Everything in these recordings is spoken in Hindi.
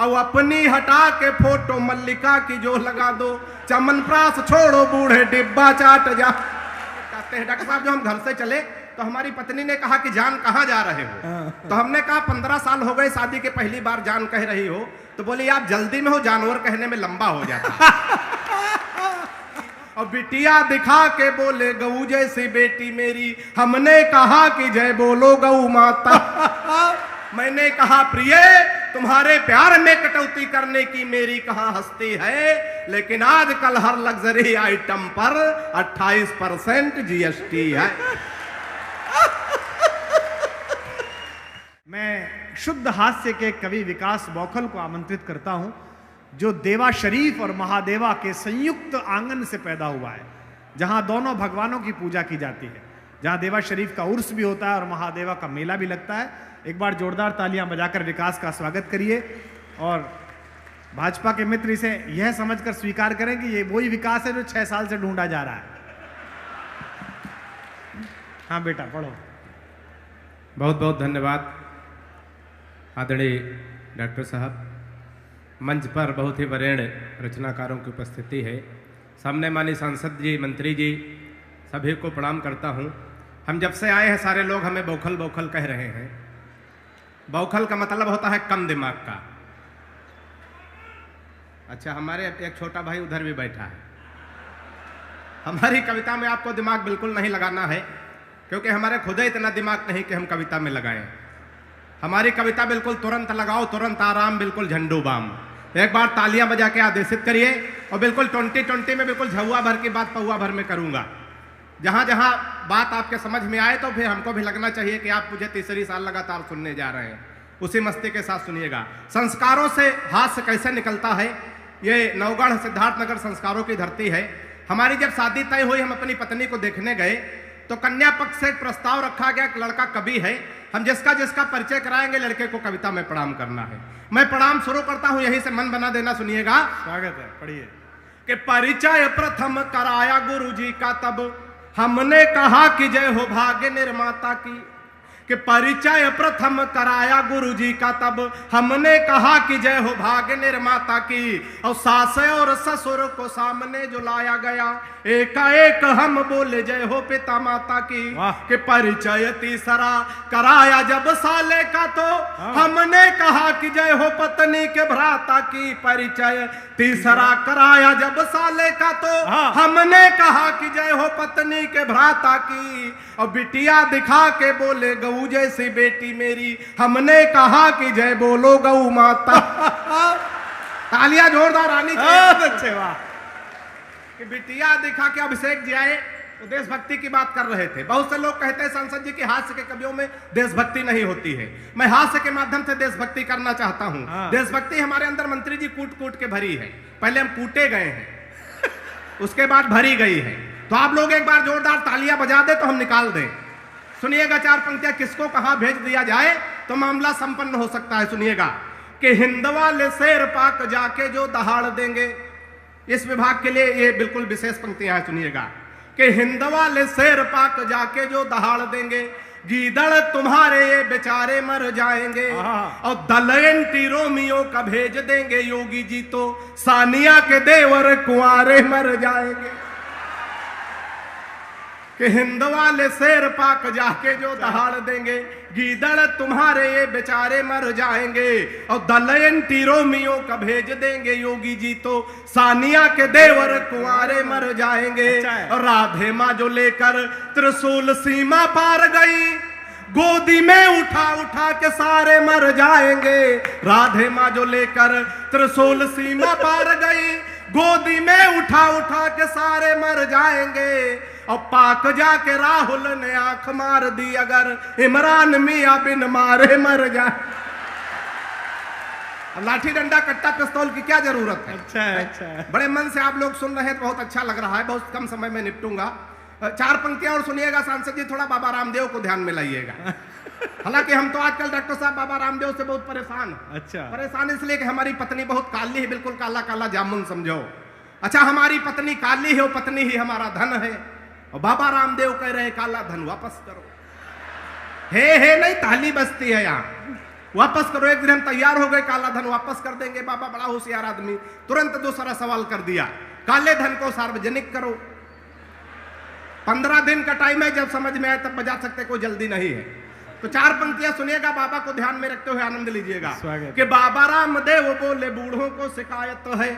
और अपनी हटा के फोटो मल्लिका की जो लगा दो, चमनप्रास छोड़ो बूढ़े डिब्बा चाट जा। कहते हैं डॉक्टर साहब जो हम घर से चले तो हमारी पत्नी ने कहा कि जान कहाँ जा रहे हो? तो हमने कहा 15 साल हो गए शादी के, पहली बार जान कह रही हो। तो बोली आप जल्दी में हो, जानवर कहने में लंबा हो जाता। और बिटिया दिखा के बोले गऊ जैसी बेटी मेरी, हमने कहा कि जय बोलो गऊ माता। मैंने कहा प्रिय तुम्हारे प्यार में कटौती करने की मेरी कहाँ हस्ती है, लेकिन आजकल हर लग्जरी आइटम पर 28% जीएसटी है। मैं शुद्ध हास्य के कवि विकास बौखल को आमंत्रित करता हूं, जो देवा शरीफ और महादेवा के संयुक्त आंगन से पैदा हुआ है, जहां दोनों भगवानों की पूजा की जाती है, जहां देवा शरीफ का उर्स भी होता है और महादेवा का मेला भी लगता है। एक बार जोरदार तालियां बजाकर विकास का स्वागत करिए और भाजपा के मित्र इसे यह समझकर स्वीकार करें कि ये वही विकास है जो 6 साल से ढूंढा जा रहा है। हाँ बेटा पढ़ो। बहुत बहुत धन्यवाद आदरणीय डॉक्टर साहब। मंच पर बहुत ही वरेण्य रचनाकारों की उपस्थिति है। सामने माननीय सांसद जी, मंत्री जी, सभी को प्रणाम करता हूं। हम जब से आए हैं सारे लोग हमें बौखल बौखल कह रहे हैं। बौखल का मतलब होता है कम दिमाग का। अच्छा, हमारे एक छोटा भाई उधर भी बैठा है। हमारी कविता में आपको दिमाग बिल्कुल नहीं लगाना है, क्योंकि हमारे खुद ही इतना दिमाग नहीं कि हम कविता में लगाएं। हमारी कविता बिल्कुल तुरंत लगाओ, तुरंत आराम, बिल्कुल झंडू बाम। एक बार तालियां बजा के आदेशित करिए और बिल्कुल 2020 में बिल्कुल झुआ भर की बात पौआ भर में करूंगा। जहां जहां बात आपके समझ में आए तो फिर हमको भी लगना चाहिए कि आप मुझे तीसरी साल लगातार सुनने जा रहे हैं। उसी मस्ती के साथ सुनिएगा। संस्कारों से हास्य कैसे निकलता है, ये नवगढ़ सिद्धार्थनगर संस्कारों की धरती है। हमारी जब शादी तय हुई, हम अपनी पत्नी को देखने गए तो कन्या पक्ष से एक प्रस्ताव रखा गया, एक लड़का कवि है, हम जिसका जिसका परिचय कराएंगे लड़के को कविता में प्रणाम करना है। मैं प्रणाम शुरू करता हूं, यहीं से मन बना देना, सुनिएगा। स्वागत है, पढ़िए। कि परिचय प्रथम कराया गुरुजी का, तब हमने कहा कि जय हो भाग्य निर्माता की। कि परिचय प्रथम कराया गुरुजी का, तब हमने कहा कि जय हो भाग्य निर्माता की। और सास और ससुर को सामने जो लाया गया, एकाएक हम बोले जय हो पिता माता की। कि परिचय तीसरा कराया जब साले का, तो हमने कहा कि जय हो पत्नी के भ्राता की। परिचय तीसरा कराया जब साले का, तो हमने कहा कि जय हो पत्नी के भ्राता की। और बिटिया दिखा के बोले गऊ जैसी बेटी मेरी, हमने कहा कि जय बोलो गऊ माता। तालियां जोरदार आनी चाहिए। अच्छे, वाह। कि बिटिया दिखा के अभिषेक जी आए तो देशभक्ति की बात कर रहे थे। बहुत से लोग कहते हैं सांसद जी की हास्य के कवियों में देशभक्ति नहीं होती है। मैं हास्य के माध्यम से देशभक्ति करना चाहता हूं। देशभक्ति हमारे अंदर मंत्री जी कूट कूट के भरी है। पहले हम कूटे गए हैं, उसके बाद भरी गई है। तो आप लोग एक बार जोरदार तालियां बजा दे तो हम निकाल दें। सुनिएगा 4 पंक्तियां, किसको कहां भेज दिया जाए तो मामला संपन्न हो सकता है। सुनिएगा कि हिंद वाले शेर पाक जाके जो दहाड़ देंगे, इस विभाग के लिए ये बिल्कुल विशेष पंक्तियां हैं। सुनिएगा कि हिंद वाले शेर पाक जाके जो दहाड़ देंगे, गीदड़ तुम्हारे ये बेचारे मर जाएंगे। और दल एंटी रोमियो का भेज देंगे योगी जी, तो सानिया के देवर कुंवारे मर जाएंगे। कि हिंद वाले शेर पाक जाके जो दहाड़ देंगे, गीदड़ तुम्हारे ये बेचारे मर जाएंगे। और दल एंटी रोमियो का भेज देंगे योगी जी, तो सानिया के देवर कुंवारे मर जाएंगे। और राधे माँ जो लेकर त्रिशूल सीमा पार गई, गोदी में उठा उठा के सारे मर जाएंगे। राधे माँ जो लेकर त्रिशूल सीमा पार गई, गोदी में उठा उठा के सारे मर जाएंगे। और पाक जाके राहुल ने आंख मार दी, अगर इमरान मियां बिन मारे मर जाए। लाठी डंडा कट्टा पिस्तौल की क्या जरूरत है? अच्छा है, अच्छा है। बड़े मन से आप लोग सुन रहे हैं तो बहुत अच्छा लग रहा है। बहुत कम समय में निपटूंगा। 4 पंक्तियां और सुनिएगा। सांसद जी थोड़ा बाबा रामदेव को ध्यान में लाइएगा। हालांकि हम तो आजकल डॉक्टर साहब बाबा रामदेव से बहुत परेशान हैं। अच्छा, परेशान इसलिए कि हमारी पत्नी बहुत काली है, बिल्कुल काला काला जामुन समझो। अच्छा, हमारी पत्नी काली है, वो पत्नी ही हमारा धन है। और बाबा रामदेव कह रहे काला धन वापस करो। हे नहीं, ताली बजती है यहाँ। वापस करो। एक दिन हम तैयार हो गए, काला धन वापस कर देंगे। बाबा बड़ा होशियार आदमी, तुरंत दूसरा सवाल कर दिया, काले धन को सार्वजनिक करो। 15 दिन का टाइम है, जब समझ में आए तब बजा सकते, कोई जल्दी नहीं है। तो 4 पंक्तियां सुनिएगा, बाबा को ध्यान में रखते हुए आनंद लीजिएगा कि बाबा रामदेव बोले बूढ़ों को शिकायत है,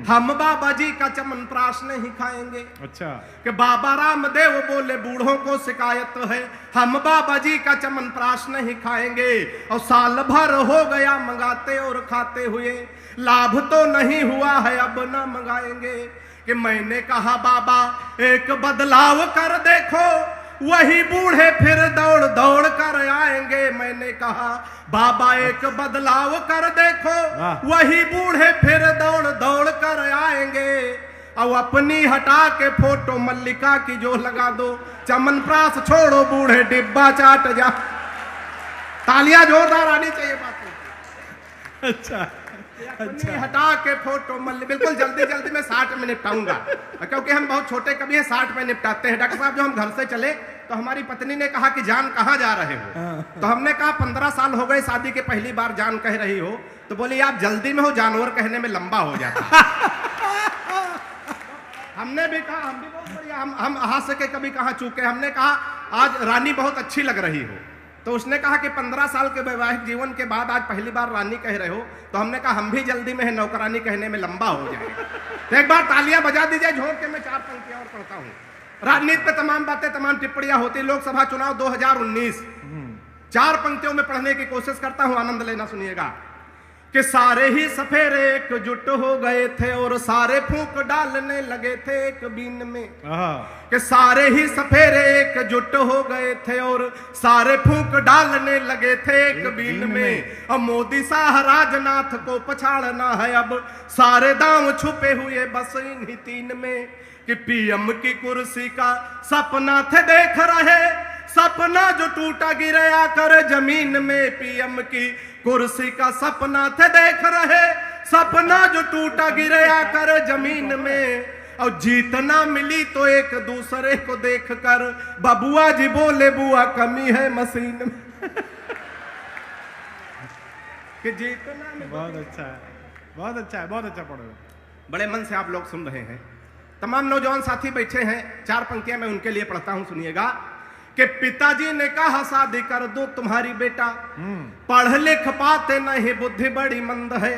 हम बाबा जी का चमनप्राश नहीं खाएंगे। अच्छा, कि बाबा रामदेव बोले बूढ़ों को शिकायत है, हम बाबा जी का चमनप्राश नहीं खाएंगे। और साल भर हो गया मंगाते और खाते हुए, लाभ तो नहीं हुआ है, अब ना मंगाएंगे। कि मैंने कहा बाबा एक बदलाव कर देखो, वही बूढ़े फिर दौड़ दौड़ कर आएंगे। मैंने कहा बाबा एक बदलाव कर देखो, वही बूढ़े फिर दौड़ दौड़ कर आएंगे। अब अपनी हटा के फोटो मल्लिका की जो लगा दो, चमनप्राश छोड़ो बूढ़े डिब्बा चाट जा। तालियां जोरदार आनी चाहिए बात। अच्छा, अपनी हटा के फोटो बिल्कुल जल्दी जल्दी में 60 में निपटाऊंगा, क्योंकि हम बहुत छोटे कभी हैं, 60 में निपटाते हैं। डॉक्टर साहब, जो हम घर से चले तो हमारी पत्नी ने कहा कि जान कहाँ जा रहे हो? तो हमने कहा 15 साल हो गए शादी के, पहली बार जान कह रही हो। तो बोली आप जल्दी में हो, जानवर कहने में लंबा हो जाता। हमने भी कहा हम भी बहुत बढ़िया, हम हाथ से के कभी कहाँ चूके। हमने कहा आज रानी बहुत अच्छी लग रही हो। तो उसने कहा कि 15 साल के वैवाहिक जीवन के बाद आज पहली बार रानी कह रहे हो। तो हमने कहा हम भी जल्दी में है, नौकरानी कहने में लंबा हो जाएगा। तो एक बार तालियां बजा दीजिए, झोंक के मैं 4 पंक्तियां और पढ़ता हूं। राजनीति पे तमाम बातें, तमाम टिप्पणियां होती। लोकसभा चुनाव 2019, 4 पंक्तियों में पढ़ने की कोशिश करता हूं, आनंद लेना सुनिएगा। कि सारे ही सफेरे एकजुट हो गए थे और सारे फूंक डालने लगे थे एक बीन में। कि सारे ही सफेरे एकजुट हो गए थे और सारे फूंक डालने लगे थे एक बीन में। अब मोदी शाह राजनाथ को पछाड़ना है, अब सारे दांव छुपे हुए बस इन्हीं 3 में। कि पीएम की कुर्सी का सपना थे देख रहे, सपना जो टूटा गिरे आकर जमीन में। पीएम की कुर्सी का सपना थे देख रहे, सपना जो टूटा गिरे आकर जमीन में। और जीतना मिली तो एक दूसरे को देखकर बबुआ जी बोले बुआ कमी है मशीन में। कि जीतना बहुत अच्छा है, बहुत अच्छा है, बहुत अच्छा पढ़ो। बड़े मन से आप लोग सुन रहे हैं। तमाम नौजवान साथी बैठे हैं, 4 पंक्तियां मैं उनके लिए पढ़ता हूं, सुनिएगा। कि पिताजी ने कहा शादी कर दो तुम्हारी बेटा, पढ़ लिख पाते नहीं बुद्धि बड़ी मंद है।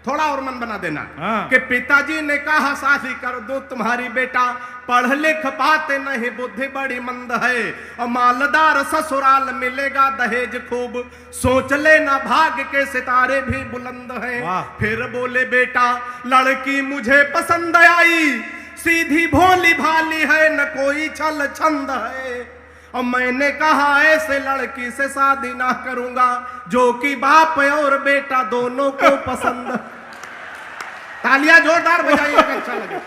थोड़ा और मन बना देना। कि पिताजी ने कहा शादी कर दो तुम्हारी बेटा, पढ़ लिख पाते नहीं बुद्धि बड़ी मंद है। और मालदार ससुराल मिलेगा दहेज खूब, सोच लेना भाग्य के सितारे भी बुलंद हैं। फिर बोले बेटा लड़की मुझे पसंद आई, सीधी भोली भाली है न कोई छल छंद है। और मैंने कहा ऐसे लड़की से शादी ना करूंगा जो कि बाप और बेटा दोनों को पसंद। तालियां जोरदार बजाइएगा, अच्छा लगे।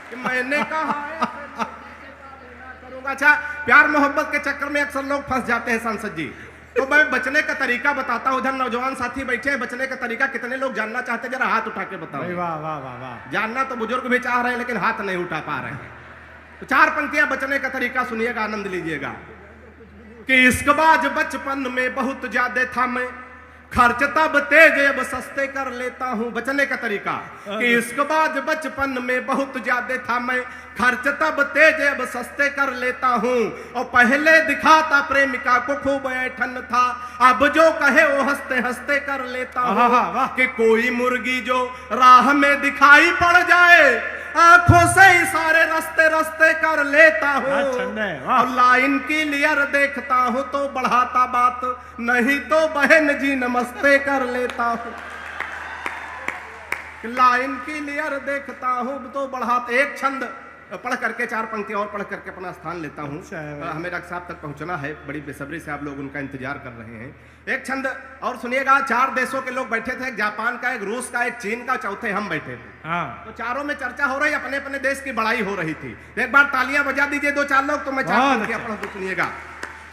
कि मैंने कहा ऐसे लड़की से शादी ना करूंगा। अच्छा, प्यार मोहब्बत के चक्कर में अक्सर लोग फंस जाते हैं सांसद जी। तो मैं बचने का तरीका बताता हूं। उधर नौजवान साथी बैठे हैं, बचने का तरीका कितने लोग जानना चाहते हैं? जरा हाथ उठा के बताओ। वाह वाह वाह वाह। जानना तो बुजुर्ग भी चाह रहे हैं लेकिन हाथ नहीं उठा पा रहे हैं। तो 4 पंक्तियां बचने का तरीका सुनिएगा, आनंद लीजिएगा। कि इश्कबाज बचपन में बहुत ज्यादा था मैं, खर्च तब तेज अब सस्ते कर लेता हूं। बचने का तरीका कि इश्कबाज बचपन में बहुत ज्यादा था मैं, खर्च तब तेज अब सस्ते कर लेता हूं। और पहले दिखाता प्रेमिका को खूब ऐठन था, अब जो कहे वो हंसते हंसते कर लेता हूं। कि कोई मुर्गी जो राह में दिखाई पड़ जाए, आंखों से इशारे रस्ते रस्ते कर लेता हूँ। और लाइन की क्लियर देखता हूँ तो बढ़ाता बात, नहीं तो बहन जी नमस्ते कर लेता हूँ। लाइन की क्लियर देखता हूँ तो बढ़ाता। एक छंद पढ़ करके 4 पंक्ति और पढ़ करके अपना स्थान लेता हूँ। हमें डॉक्टर साहब तक पहुंचना है, बड़ी बेसब्री से आप लोग उनका इंतजार कर रहे हैं। एक छंद और सुनिएगा। 4 देशों के लोग बैठे थे, एक जापान का, एक रूस का, एक चीन का, चौथे हम बैठे थे। तो चारों में चर्चा हो रही, अपने अपने देश की बड़ाई हो रही थी। एक बार तालियां बजा दीजिए 2-4 लोग, तो मैं 4 पंक्तियां पढ़ दूं, सुनिएगा।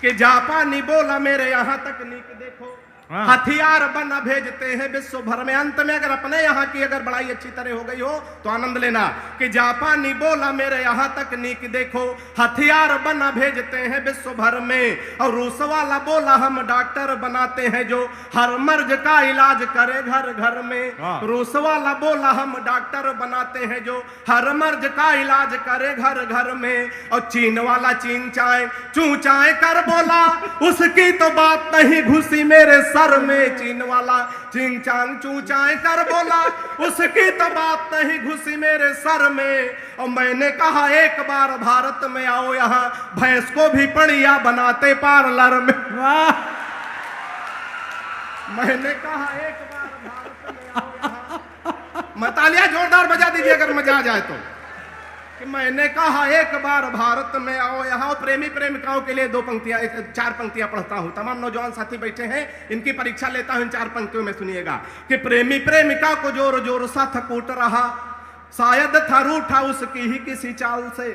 कि जापानी बोला मेरे यहाँ तकनीक देखो, हाँ। हथियार बना भेजते हैं विश्व भर में। अंत में अगर अपने यहाँ की अगर बड़ाई अच्छी तरह हो गई हो तो आनंद लेना कि जापानी बोला मेरे यहाँ तकनीक देखो, हथियार बना भेजते हैं विश्व भर में। और रूस वाला बोला हम डॉक्टर बनाते हैं जो हर मर्ज का इलाज करे घर घर में। हाँ। रूस वाला बोला हम डॉक्टर बनाते हैं जो हर मर्ज का इलाज करे घर घर में। और चीन वाला चीन चाय चू चाय कर बोला, उसकी तो बात नहीं घुसी मेरे सर में। चीन वाला चिंग चांग चू चाय कर बोला, उसकी तो बात नहीं घुसी मेरे सर में। और मैंने कहा एक बार भारत में आओ, यहाँ भैंस को भी पड़िया बनाते पार्लर में। वाह, मैंने कहा एक बार भारत में आओ यहाँ, मतालिया जोरदार बजा दीजिए अगर मजा आ जाए तो। कि मैंने कहा एक बार भारत में आओ यहाँ। प्रेमी प्रेमिकाओं के लिए 4 पंक्तियां पढ़ता हूं। तमाम नौजवान साथी बैठे हैं, इनकी परीक्षा लेता हूं इन 4 पंक्तियों में, सुनिएगा। कि प्रेमी प्रेमिका को जोर जोर सा थकूट रहा, शायद था रूठा उसकी ही किसी चाल से।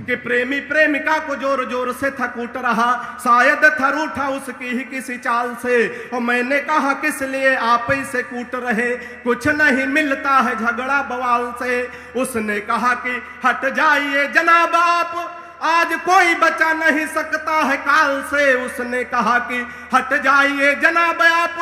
कि प्रेमी प्रेमिका को जोर जोर से थकूट रहा, शायद था रूठा उसकी ही किसी चाल से। और मैंने कहा किस लिए आप इसे कूट रहे, कुछ नहीं मिलता है झगड़ा बवाल से। उसने कहा कि हट जाइए जनाब आप, आज कोई बचा नहीं सकता है काल से। उसने कहा कि हट जाइए जनाब आप,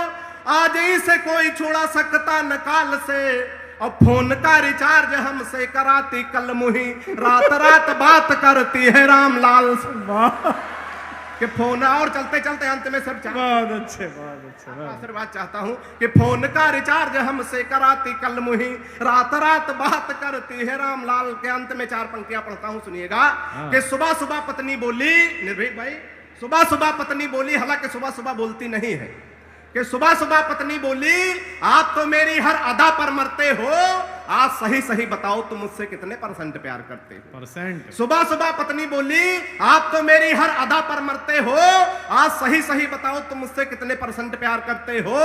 आज इसे कोई छुड़ा सकता न काल से। और फोन का रिचार्ज हमसे कराती कल मुही, रात रात बात करती है रामलाल से। कि फोन, और चलते चलते अंत में सब बहुत अच्छे, बहुत अच्छे। आशीर्वाद चाहता हूं कि फोन का रिचार्ज हमसे कराती कल मुही, रात रात बात करती है रामलाल। के अंत में 4 पंक्तियां पढ़ता हूं, सुनिएगा। कि सुबह सुबह पत्नी बोली, निर्भीक भाई, सुबह सुबह पत्नी बोली, हालांकि सुबह सुबह बोलती नहीं है। कि सुबह सुबह पत्नी बोली, आप तो मेरी हर अदा पर मरते हो, आज सही सही बताओ तुम मुझसे कितने % प्यार करते हो। परसेंट। सुबह सुबह पत्नी बोली, आप तो मेरी हर अदा पर मरते हो, आज सही सही बताओ तुम मुझसे कितने % प्यार करते हो।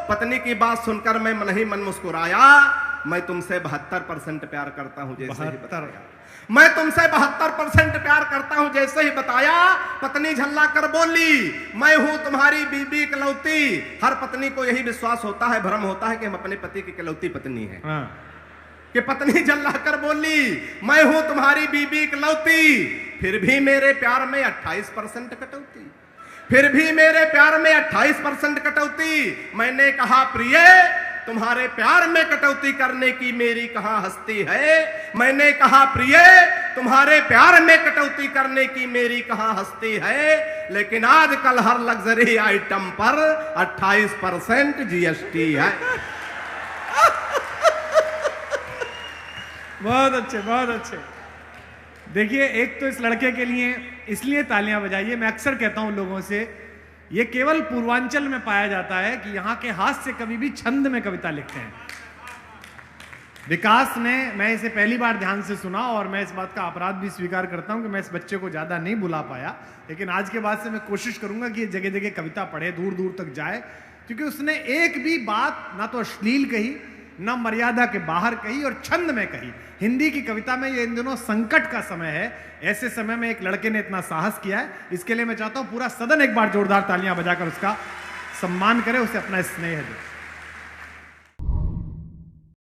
पत्नी की बात सुनकर मैं मन ही मन मुस्कुराया, मैं तुमसे 72% प्यार करता हूं जैसे ही बताया। मैं तुमसे 72% प्यार करता हूं जैसे ही बताया। पत्नी झल्ला कर बोली, मैं हूं तुम्हारी बीबी इकलौती। हर पत्नी को यही विश्वास होता है, भ्रम होता है कि हम अपने पति की इकलौती पत्नी है। हाँ। कि पत्नी झल्ला कर बोली, मैं हूं तुम्हारी बीबी इकलौती, फिर भी मेरे प्यार में 28% कटौती, फिर भी मेरे प्यार में 28% कटौती। मैंने कहा प्रिय, तुम्हारे प्यार में कटौती करने की मेरी कहां हस्ती है। मैंने कहा प्रिय, तुम्हारे प्यार में कटौती करने की मेरी कहां हस्ती है। लेकिन आजकल हर लग्जरी आइटम पर 28% GST है। बहुत अच्छे, बहुत अच्छे। देखिए, एक तो इस लड़के के लिए इसलिए तालियां बजाइए। मैं अक्सर कहता हूं लोगों से, ये केवल पूर्वांचल में पाया जाता है कि यहाँ के हास्य कवि भी छंद में कविता लिखते हैं। विकास ने, मैं इसे पहली बार ध्यान से सुना और मैं इस बात का अपराध भी स्वीकार करता हूं कि मैं इस बच्चे को ज्यादा नहीं बुला पाया, लेकिन आज के बाद से मैं कोशिश करूंगा कि ये जगह जगह कविता पढ़े, दूर दूर तक जाए, क्योंकि उसने एक भी बात ना तो अश्लील कही, न मर्यादा के बाहर कही और छंद में कही। हिंदी की कविता में ये इन दिनों संकट का समय है, ऐसे समय में एक लड़के ने इतना साहस किया है। इसके लिए मैं चाहता हूं पूरा सदन एक बार जोरदार तालियां बजाकर उसका सम्मान करे, उसे अपना स्नेह दे।